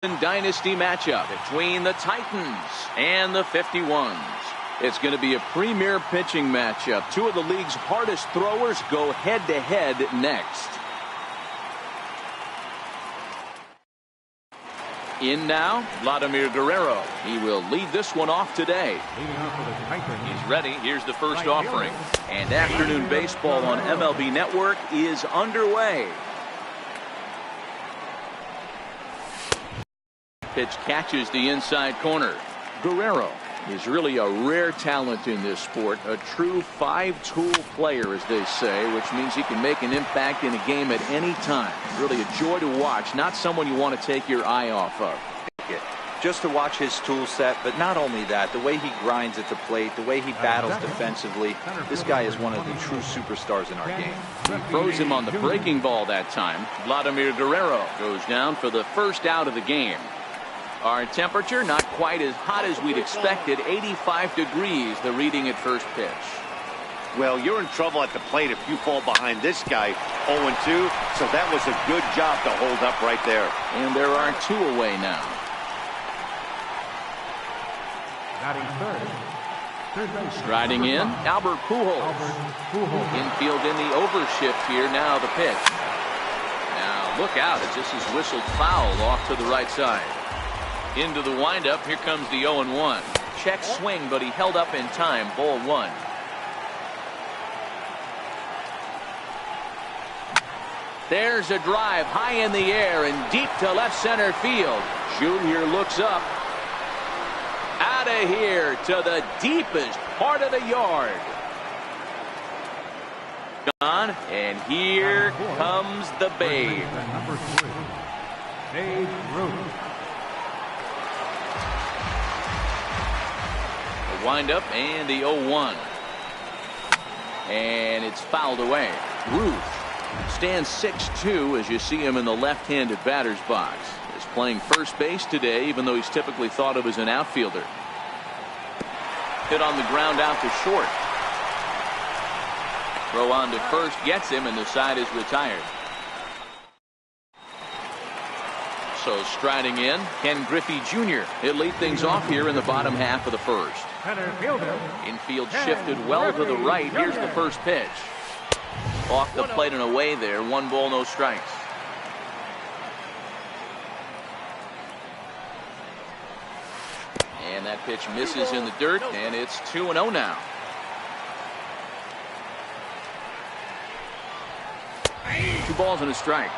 Dynasty matchup between the Titans and the 51s. It's going to be a premier pitching matchup. Two of the league's hardest throwers go head-to-head next. In now, Vladimir Guerrero. He will lead this one off today. He's ready. Here's the first offering. And afternoon baseball on MLB Network is underway. Pitch catches the inside corner. Guerrero is really a rare talent in this sport. A true five-tool player, as they say, which means he can make an impact in a game at any time. Really a joy to watch. Not someone you want to take your eye off of. Just to watch his tool set, but not only that, the way he grinds at the plate, the way he battles defensively, this guy is one of the true superstars in our game. He throws him on the breaking ball that time. Vladimir Guerrero goes down for the first out of the game. Our temperature not quite as hot as we'd expected. 85 degrees, the reading at first pitch. Well, you're in trouble at the plate if you fall behind this guy 0-2, so that was a good job to hold up right there. And there are two away now. Striding in, Albert Pujols. Infield in the overshift here. Now the pitch. Now look out as this is whistled foul off to the right side. Into the windup. Here comes the 0-1. Check swing, but he held up in time. Ball one. There's a drive high in the air and deep to left center field. Junior looks up. Out of here to the deepest part of the yard. Gone, and here comes the Babe. The windup and the 0-1. And it's fouled away. Ruth stands 6'2" as you see him in the left-handed batter's box. Is playing first base today, even though he's typically thought of as an outfielder. Hit on the ground out to short. Throw on to first gets him, and the side is retired. So striding in, Ken Griffey Jr. He'll lead things off here in the bottom half of the first. Infield shifted well to the right. Here's the first pitch. Off the plate and away there. 1 ball, no strikes. And that pitch misses in the dirt, and it's 2-0 now. Two balls and a strike.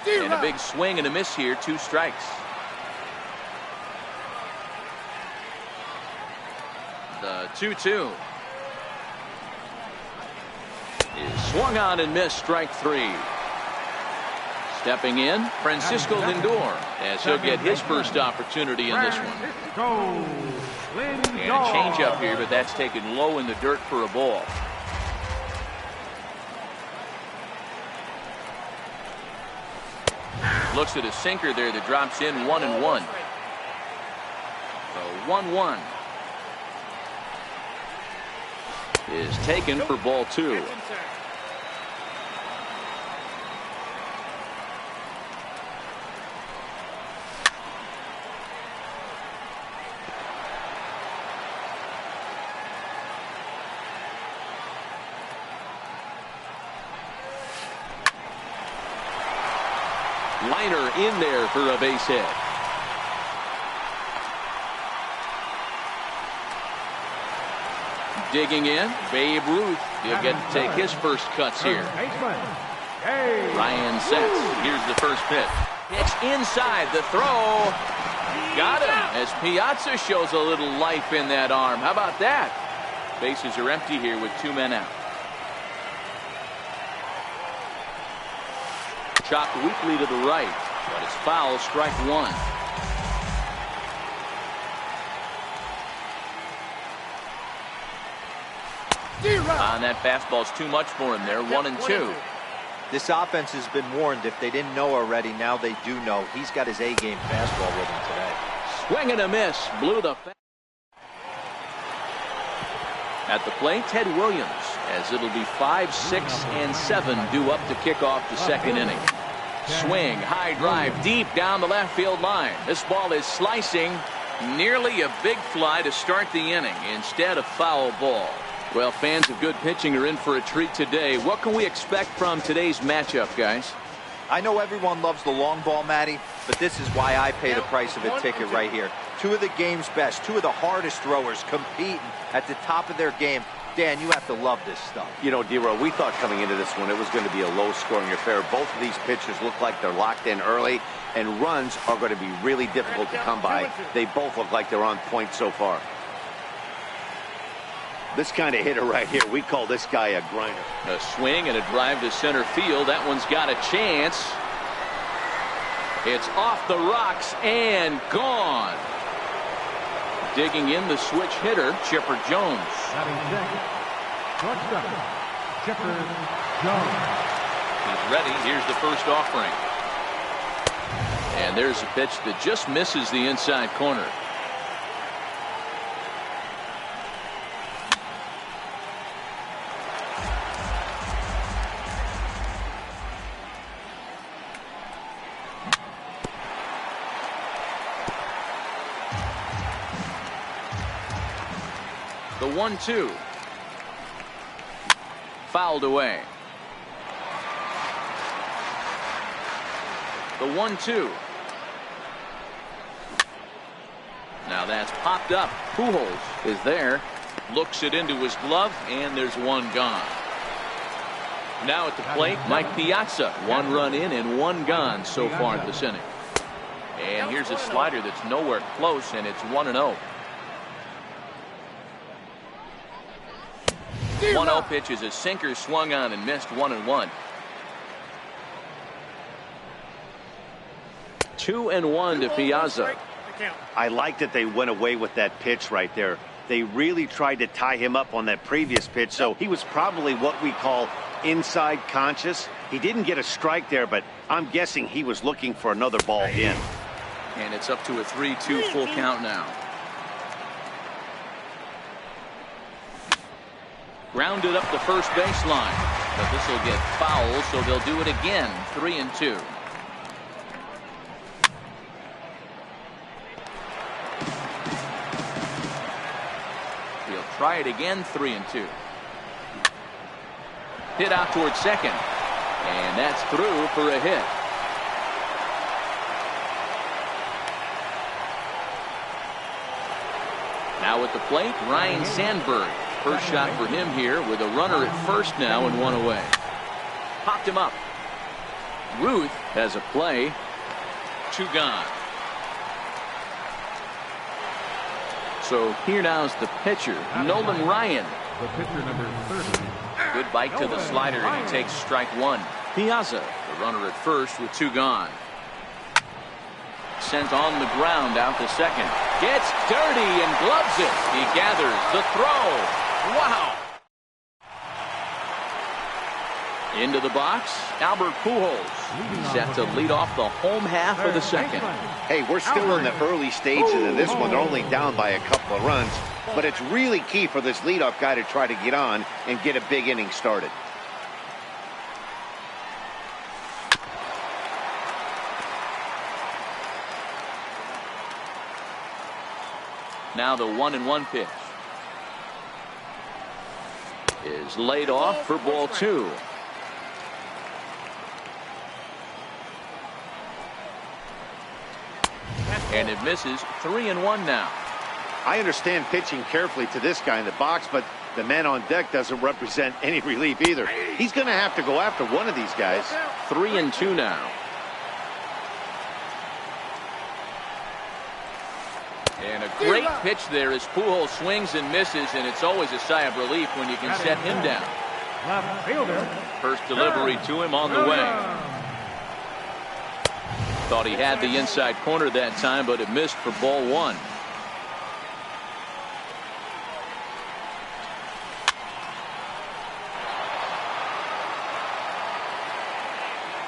And a big swing and a miss here. 2 strikes. The 2-2 is swung on and missed. Strike 3. Stepping in, Francisco Lindor, as he'll get his first opportunity in this one. And a changeup here, but that's taken low in the dirt for a ball. Looks at a sinker there that drops in. 1-1. So 1-1 is taken for ball 2. Liner in there for a base hit. Digging in, Babe Ruth. He'll get to take his first cuts here. Ryan sets. Here's the first pitch. Pitch inside. The throw. Got him as Piazza shows a little life in that arm. How about that? Bases are empty here with 2 men out. Chopped weakly to the right, but it's foul. Strike 1. And that fastball's too much for him there. 1-2. This offense has been warned. If they didn't know already, now they do know. He's got his A-game fastball with him today. Swing and a miss. Blew the. At the plate, Ted Williams. as it'll be 5, 6, and 7 due up to kick off the second inning. Swing, high drive, deep down the left field line. This ball is slicing, nearly a big fly to start the inning instead of foul ball. Well, fans of good pitching are in for a treat today. What can we expect from today's matchup, guys? I know everyone loves the long ball, Matty, but this is why I pay the price of a ticket right here. Two of the game's best, two of the hardest throwers competing at the top of their game. Dan, you have to love this stuff. You know, D-Row, we thought coming into this one it was going to be a low-scoring affair. Both of these pitchers look like they're locked in early, and runs are going to be really difficult to come by. They both look like they're on point so far. This kind of hitter right here, we call this guy a grinder. A swing and a drive to center field. That one's got a chance. It's off the rocks and gone. Digging in the switch hitter, Chipper Jones. Chipper Jones. He's ready. Here's the first offering. And there's a pitch that just misses the inside corner. The 1-2. Fouled away. The 1-2. Now that's popped up. Pujols is there. Looks it into his glove, and there's one gone. Now at the plate, Mike Piazza. 1 run in and 1 gone so far this inning. And here's a slider that's nowhere close, and it's 1-0. 1-0 pitch is a sinker swung on and missed. 1-1. 2-1 to Piazza. I like that they went away with that pitch right there. They really tried to tie him up on that previous pitch, so he was probably what we call inside conscious. He didn't get a strike there, but I'm guessing he was looking for another ball in. And it's up to a 3-2 full count now. Grounded up the first baseline, but this will get foul, so they'll do it again. 3-2. He'll try it again. 3-2. Hit out towards second, and that's through for a hit. Now at the plate, Ryan Sandberg. First shot for him here with a runner at first now and 1 away. Popped him up. Ruth has a play. 2 gone. So here now's the pitcher, Nolan Ryan. The pitcher number 30. Good bite to the slider, and he takes strike 1. Piazza, the runner at first with 2 gone. Sent on the ground out to second. Gets dirty and gloves it. He gathers the throw. Wow. Into the box, Albert Pujols set to lead off the home half of the second. Hey, we're still in the early stages of this one. They're only down by a couple of runs, but it's really key for this leadoff guy to try to get on and get a big inning started. Now the 1-1 pitch is laid off for ball 2. And it misses. 3-1 now. I understand pitching carefully to this guy in the box, but the man on deck doesn't represent any relief either. He's going to have to go after one of these guys. 3-2 now. And a great pitch there as Pujols swings and misses, and it's always a sigh of relief when you can set him down. Left fielder. First delivery to him on the way. Thought he had the inside corner that time, but it missed for ball 1.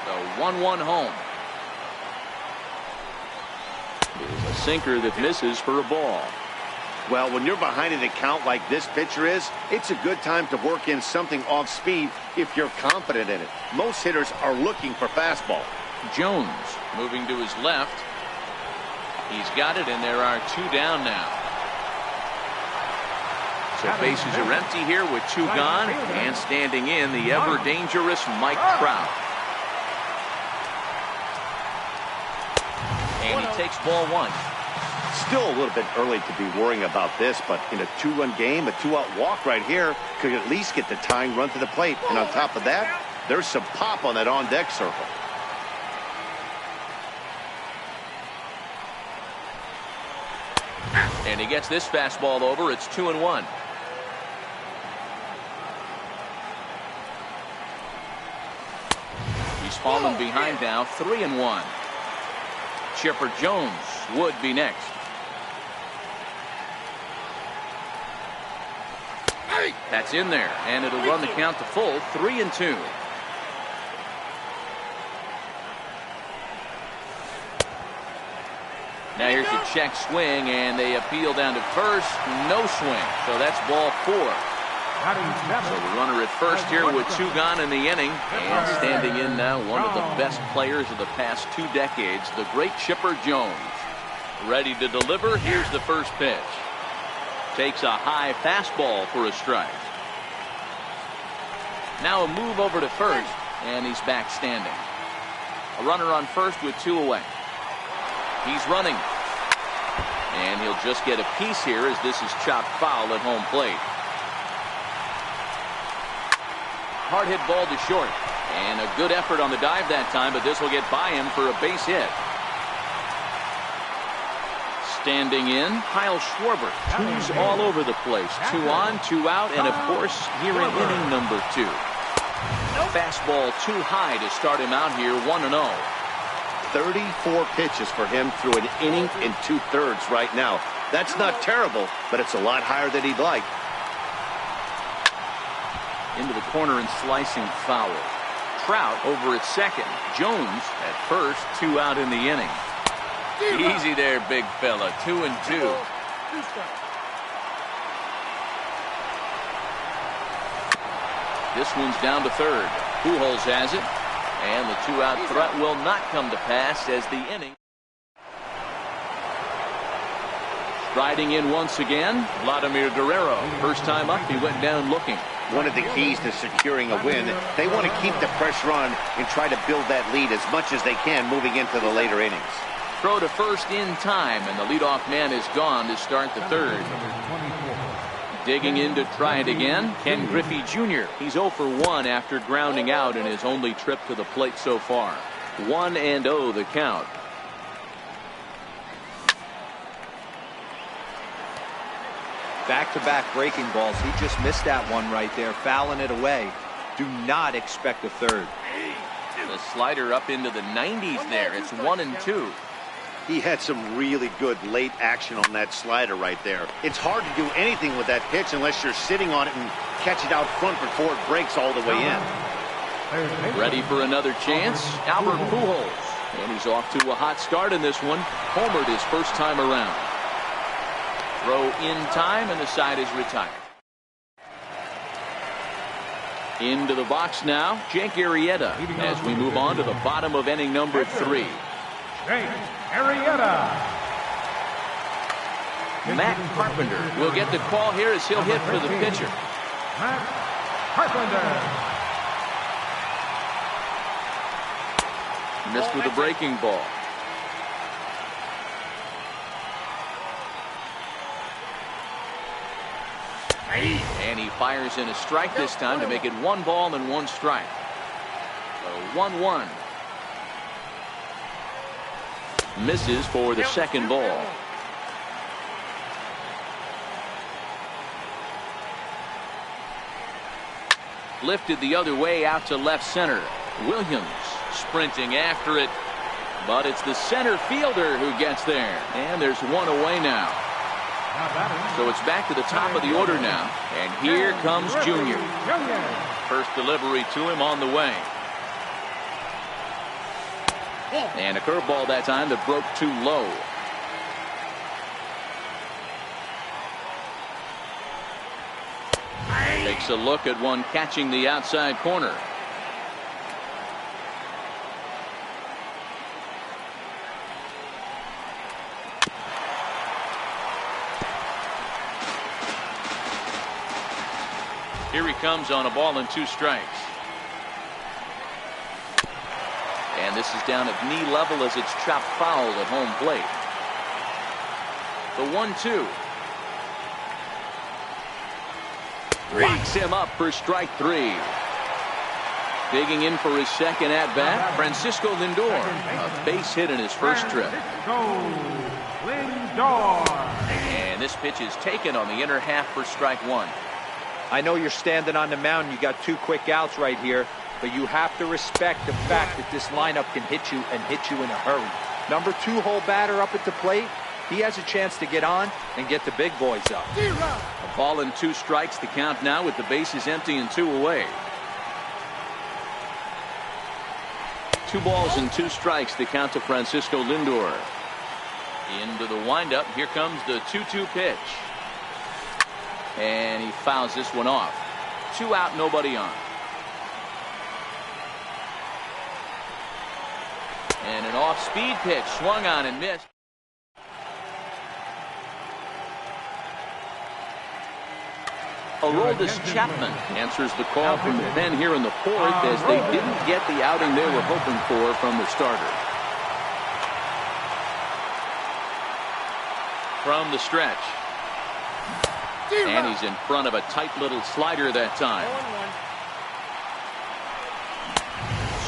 The 1-1 home. Is a sinker that misses for a ball. Well, when you're behind an account like this pitcher is, it's a good time to work in something off speed if you're confident in it. Most hitters are looking for fastball. Jones moving to his left. He's got it, and there are 2 down now. So bases are empty here with 2 gone, and standing in the ever-dangerous Mike Trout. And he takes ball 1. Still a little bit early to be worrying about this, but in a 2-run game, a 2-out walk right here could at least get the tying run to the plate. And on top of that, there's some pop on that on-deck circle. And he gets this fastball over. It's 2-1. He's fallen behind now, 3-1. Chipper Jones would be next. That's in there, and it'll run the count to full, 3-2. Now here's a check swing, and they appeal down to first. No swing, so that's ball 4. So the runner at first here with 2 gone in the inning, and standing in now one of the best players of the past 2 decades, the great Chipper Jones. Ready to deliver. Here's the first pitch. Takes a high fastball for a strike. Now a move over to first, and he's back standing. A runner on first with 2 away. He's running, and he'll just get a piece here as this is chopped foul at home plate. Hard hit ball to short, and a good effort on the dive that time, but this will get by him for a base hit. Standing in, Kyle Schwarber. 2's all over the place. 2 on, 2 out, and of course here in inning number 2. Fastball too high to start him out here, 1-0. 34 pitches for him through an inning and 2/3 right now. That's not terrible, but it's a lot higher than he'd like. Into the corner and slicing foul. Trout over at second. Jones at first, 2 out in the inning. Easy there, big fella. 2-2. This one's down to third. Pujols has it. And the 2-out threat will not come to pass as the inning. Riding in once again, Vladimir Guerrero. First time up, he went down looking. One of the keys to securing a win, they want to keep the pressure on and try to build that lead as much as they can moving into the later innings. Throw to first in time, and the leadoff man is gone to start the third. Digging in to try it again, Ken Griffey Jr. He's 0 for 1 after grounding out in his only trip to the plate so far. 1-0 the count. Back-to-back breaking balls. He just missed that one right there, fouling it away. Do not expect a third. The slider up into the 90s there. It's 1-2. He had some really good late action on that slider right there. It's hard to do anything with that pitch unless you're sitting on it and catch it out front before it breaks all the way in. Ready for another chance? Albert Pujols. And he's off to a hot start in this one. Homered his first time around. Throw in time, and the side is retired. Into the box now, Jake Arrieta, as we move on to the bottom of inning number 3. Jake Arrieta. Matt Carpenter will get the call here as he'll hit for the pitcher. Matt Carpenter. Missed with a breaking ball. And he fires in a strike this time to make it 1 ball and 1 strike. So 1-1. Misses for the second ball. Lifted the other way out to left center. Williams sprinting after it, but it's the center fielder who gets there, and there's 1 away now. So it's back to the top of the order now, and here comes Junior. First delivery to him on the way. And a curveball that time that broke too low. Takes a look at one catching the outside corner. Here he comes on a ball and 2 strikes. And this is down at knee level as it's chopped foul at home plate. The 1-2. Rocks him up for strike 3. Digging in for his second at bat, Francisco Lindor. A base hit in his first trip. Lindor. And this pitch is taken on the inner half for strike 1. I know you're standing on the mound. You got 2 quick outs right here, but you have to respect the fact that this lineup can hit you and hit you in a hurry. Number 2-hole batter up at the plate. He has a chance to get on and get the big boys up. A ball and 2 strikes, the count now with the bases empty and 2 away. 2 balls and 2 strikes, the count to Francisco Lindor. Into the windup. Here comes the 2-2 pitch. And he fouls this one off. 2 out, nobody on. And an off-speed pitch swung on and missed. Aroldis Chapman answers the call from the pen here in the 4th as they didn't get the outing they were hoping for from the starter. From the stretch. And he's in front of a tight little slider that time.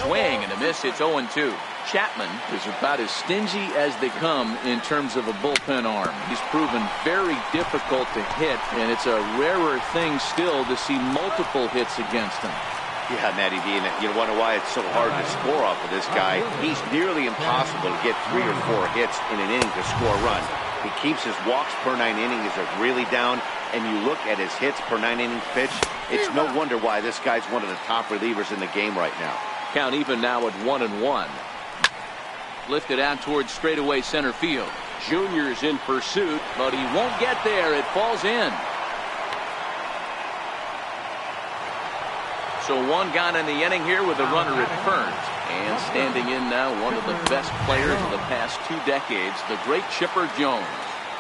Swing and a miss. It's 0-2. Chapman is about as stingy as they come in terms of a bullpen arm. He's proven very difficult to hit, and it's a rarer thing still to see multiple hits against him. Yeah, Matty D, and you wonder why it's so hard to score off of this guy. He's nearly impossible to get 3 or 4 hits in an inning to score a run. He keeps his walks per 9 innings are really down, and you look at his hits per 9 innings pitched, it's no wonder why this guy's one of the top relievers in the game right now. Count even now at 1-1. Lifted out towards straightaway center field. Junior's in pursuit, but he won't get there. It falls in. So 1 gone in the inning here with a runner at first. And standing in now, one of the best players of the past 2 decades, the great Chipper Jones.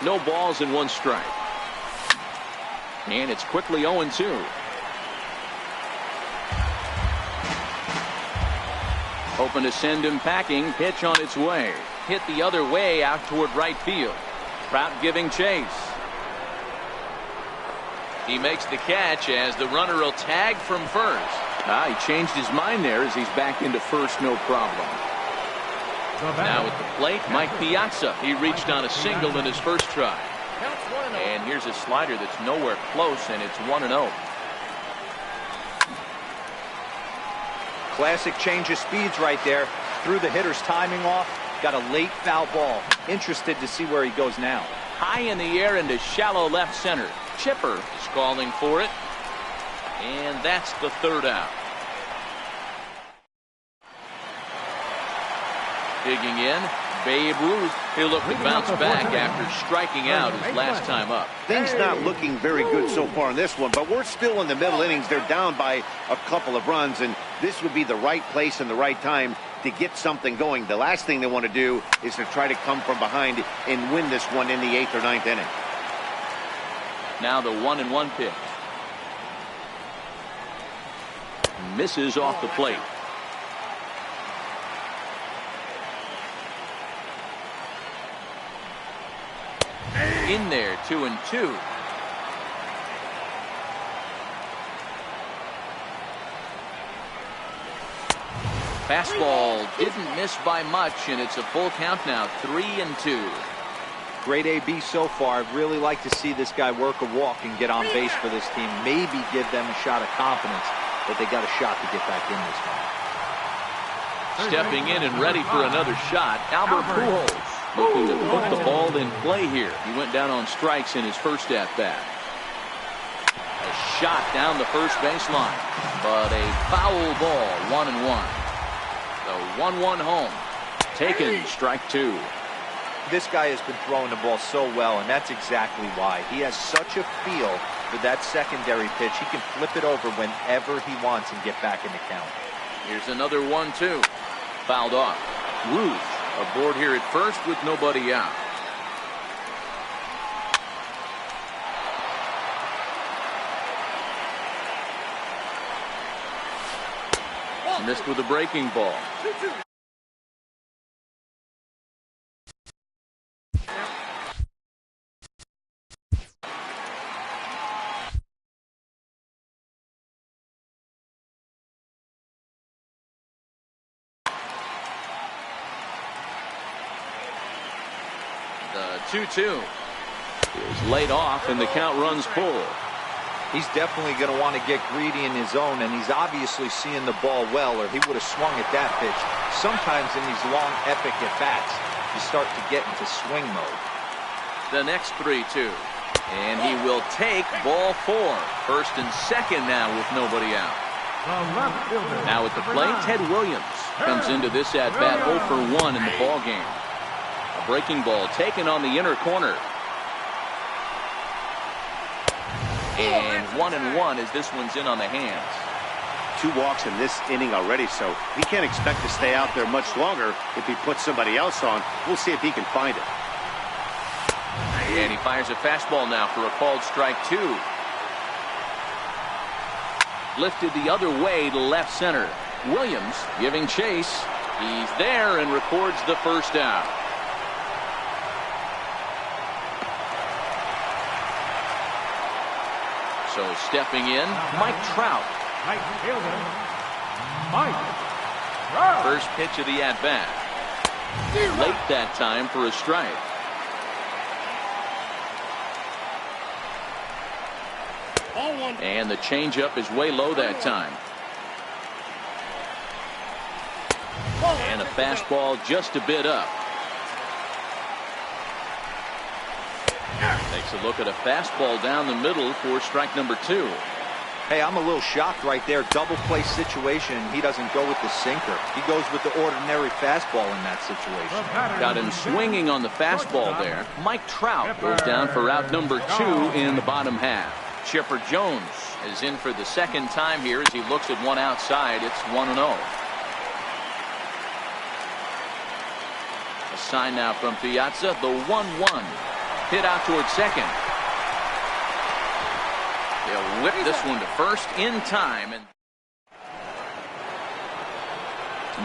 No balls and 1 strike. And it's quickly 0-2. Hoping to send him packing. Pitch on its way. Hit the other way out toward right field. Trout giving chase. He makes the catch as the runner will tag from first. He changed his mind there as he's back into first, no problem. Now at the plate, Mike Piazza. He reached on a single in his first try. And here's a slider that's nowhere close, and it's 1-0. Classic change of speeds right there. Threw the hitter's timing off. Got a late foul ball. Interested to see where he goes now. High in the air into shallow left center. Chipper is calling for it. And that's the 3rd out. Digging in, Babe Ruth. He'll look to bounce back after striking out his last time up. Things not looking very good so far in this one, but we're still in the middle innings. They're down by a couple of runs, and this would be the right place and the right time to get something going. The last thing they want to do is to try to come from behind and win this one in the 8th or 9th inning. Now the 1-1 pitch. Misses off the plate. In there, 2-2. Fastball didn't miss by much, and it's a full count now, 3-2. Great AB so far. I'd really like to see this guy work a walk and get on base for this team. Maybe give them a shot of confidence that they got a shot to get back in this one. Stepping in and ready for another shot, Albert Pujols. Looking to put the ball in play here. He went down on strikes in his first at-bat. A shot down the first baseline, but a foul ball, 1-1. The 1-1 home. Taken, strike 2. This guy has been throwing the ball so well, and that's exactly why. He has such a feel for that secondary pitch. He can flip it over whenever he wants and get back in the count. Here's another 1-2. Fouled off. Ruth aboard here at first with nobody out. Missed with a breaking ball. The 2-2 is laid off and the count runs full. He's definitely going to want to get greedy in his zone, and he's obviously seeing the ball well, or he would have swung at that pitch. Sometimes in these long, epic at-bats, you start to get into swing mode. The next 3-2. And he will take ball 4. First and second now with nobody out. Now at the plate, Ted Williams comes into this at-bat 0 for 1 in the ball game. A breaking ball taken on the inner corner. And 1-1 as this one's in on the hands. 2 walks in this inning already, so he can't expect to stay out there much longer. If he puts somebody else on, we'll see if he can find it. And he fires a fastball now for a called strike 2. Lifted the other way to left center. Williams giving chase. He's there and records the first out. So stepping in, Mike Trout. First pitch of the at-bat. Late that time for a strike. And the changeup is way low that time. And a fastball just a bit up. Takes a look at a fastball down the middle for strike number 2. Hey, I'm a little shocked right there. Double play situation. He doesn't go with the sinker. He goes with the ordinary fastball in that situation. Got him swinging on the fastball there. Mike Trout goes down for out number 2 in the bottom half. Chipper Jones is in for the second time here as he looks at one outside. It's 1-0. A sign now from Piazza. The 1-1. Hit out towards second. They'll whip this one to first in time. And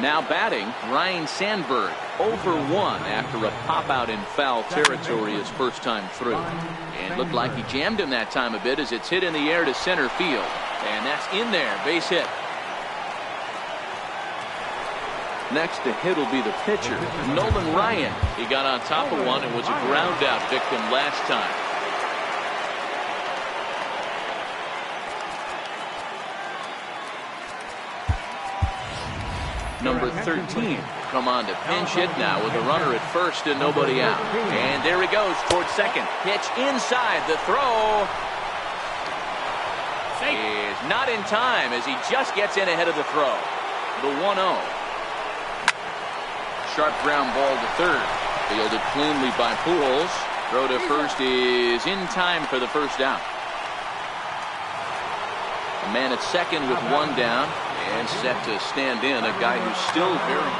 now batting, Ryan Sandberg, 0 for 1 after a pop out in foul territory his first time through. And looked like he jammed him that time a bit as it's hit in the air to center field. And that's in there, base hit. Next to hit will be the pitcher, Nolan Ryan. He got on top of one and was a ground out victim last time. Number 13 come on to pinch hit now with a runner at first and nobody out. And there he goes towards second. Pitch inside. The throw is not in time as he just gets in ahead of the throw. The 1-0. Sharp ground ball to third. Fielded cleanly by Pujols. Throw to first is in time for the first out. A man at second with one down and set to stand in, a guy who's still very.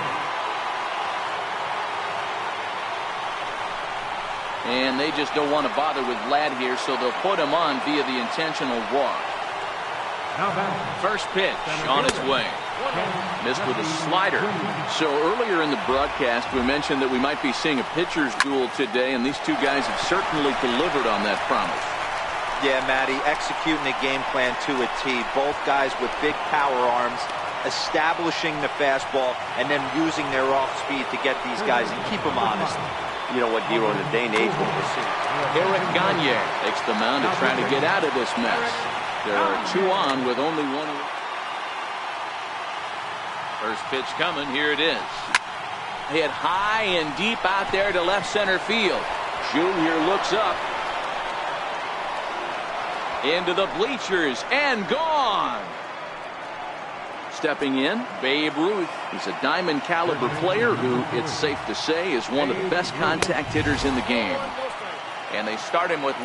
And they just don't want to bother with Ladd here, so they'll put him on via the intentional walk. First pitch on its way. Missed with a slider. So earlier in the broadcast we mentioned that we might be seeing a pitcher's duel today, and these two guys have certainly delivered on that promise. Yeah, Matty, executing a game plan to a T. Both guys with big power arms, establishing the fastball, and then using their off speed to get these guys and keep them honest. You know what, Dero, in the day and age what we're seeing. Eric Gagne takes the mound to try to get out of this mess. There are two on with only one. First pitch coming. Here it is. Hit high and deep out there to left center field. Junior looks up. Into the bleachers and gone. Stepping in, Babe Ruth. He's a diamond caliber player who, it's safe to say, is one of the best contact hitters in the game. And they start him with